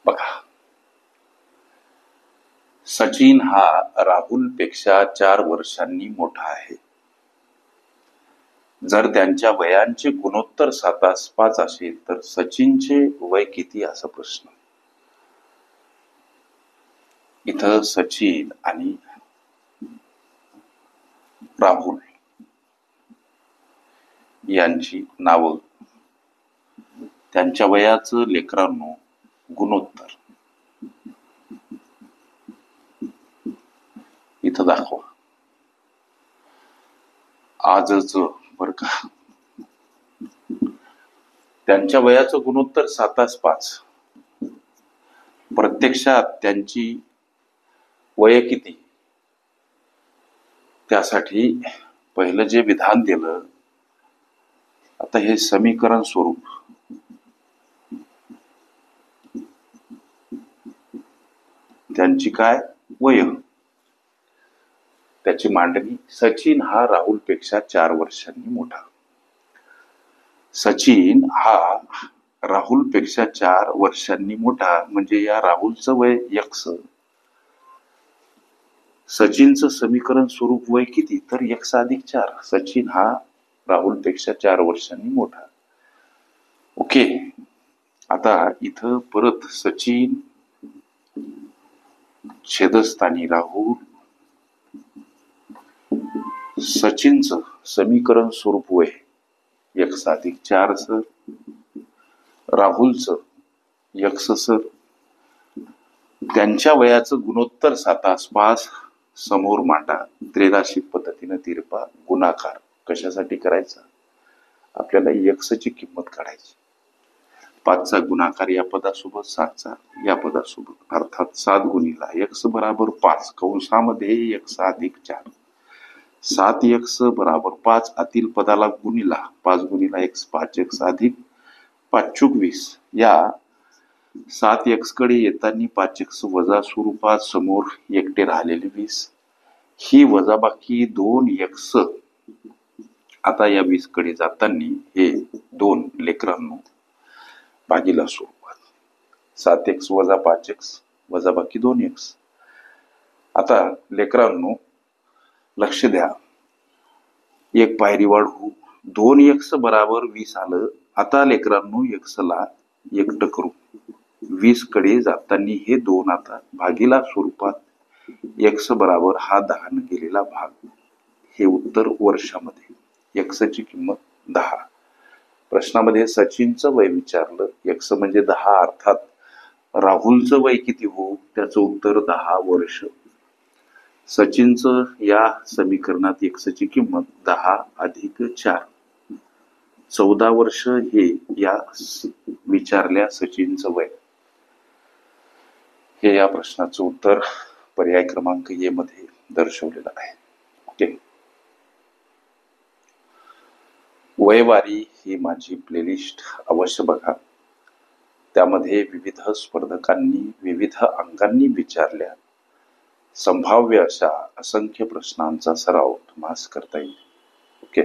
बघा, सचिन हा राहुल पेक्षा 4 वर्षांनी मोठा आहे. जर त्यांच्या वयांचे गुणोत्तर 7:5 असेल तर सचिनचे वय किती असा प्रश्न. इथं सचिन आणि राहुल यांची नावं, त्यांच्या वयाचं लेकरांनो गुणोत्तर इथं दाखवा. आजच बर का, त्यांच्या वयाचं गुणोत्तर 7:5. प्रत्यक्षात त्यांची वय किती, त्यासाठी पहिलं जे विधान दिलं, आता हे समीकरण स्वरूप त्यांची काय वय, त्याची मांडणी. सचिन हा राहुल पेक्षा 4 वर्षांनी मोठा. सचिन हा राहुल पेक्षा 4 वर्षांनी मोठा म्हणजे या राहुलचं वय x, सचिनचं समीकरण स्वरूप वय किती तर x+4. सचिन हा राहुल पेक्षा 4 वर्षांनी मोठा. ओके, आता इथं परत सचिन छेदस्थानी राहुल, सचिनचं समीकरण स्वरूप वय x+4 सर, राहुलचं x सर, त्यांच्या वयाचं गुणोत्तर 7:5 समोर मांडा. त्रैराशिक पद्धतीने तिरपा गुणाकार कशासाठी करायचा, आपल्याला x ची किंमत काढायची. 5चा गुणाकार या पदासोबत, 7चा या पदासोबत, अर्थात 7 गुणिला x बराबर 5 कंसामध्ये x+4. 7x बराबर 5 आतील पदाला गुणिला 5 गुणिला x 5x अधिक 5×20. या 7x कडे येताना 5x वजा स्वरूपात, समोर एकटे राहिलेले 20. ही वजाबाकी 2x आता या 20 कडे जाताना हे 2 लेकरांनो भागीला स्वरूपात. 7x वजा 5x वजाबाकी 2x. आता लेकरांनो लक्ष द्या, एक पायरी वाढवू. 2x बराबर 20 आलं. आता लेकरांनो x ला एकटं करू. 20 कडे जाताना हे 2 आता भागीला स्वरूपात, x बराबर हा 10 ने गेलेला भाग. हे उत्तर वर्षामध्ये, x ची किंमत 10. प्रश्नामध्ये सचिनचं वय विचारलं, x म्हणजे 10, अर्थात राहुलचं वय किती हो, त्याचं उत्तर 10 वर्ष. सचिनचं या समीकरणात x ची किंमत 10+4, 14 वर्ष हे या विचारल्या सचिनचं वय. हे या प्रश्नाचं उत्तर पर्याय क्रमांक ए मध्ये दर्शवलेलं आहे. ओके, वयवारी ही माझी प्लेलिस्ट अवश्य बघा. त्यामध्ये विविध स्पर्धकांनी विविध अंगांनी विचारल्या संभाव्य अशा असंख्य प्रश्नांचा सराव तुम्हाला करता येईल. ओके.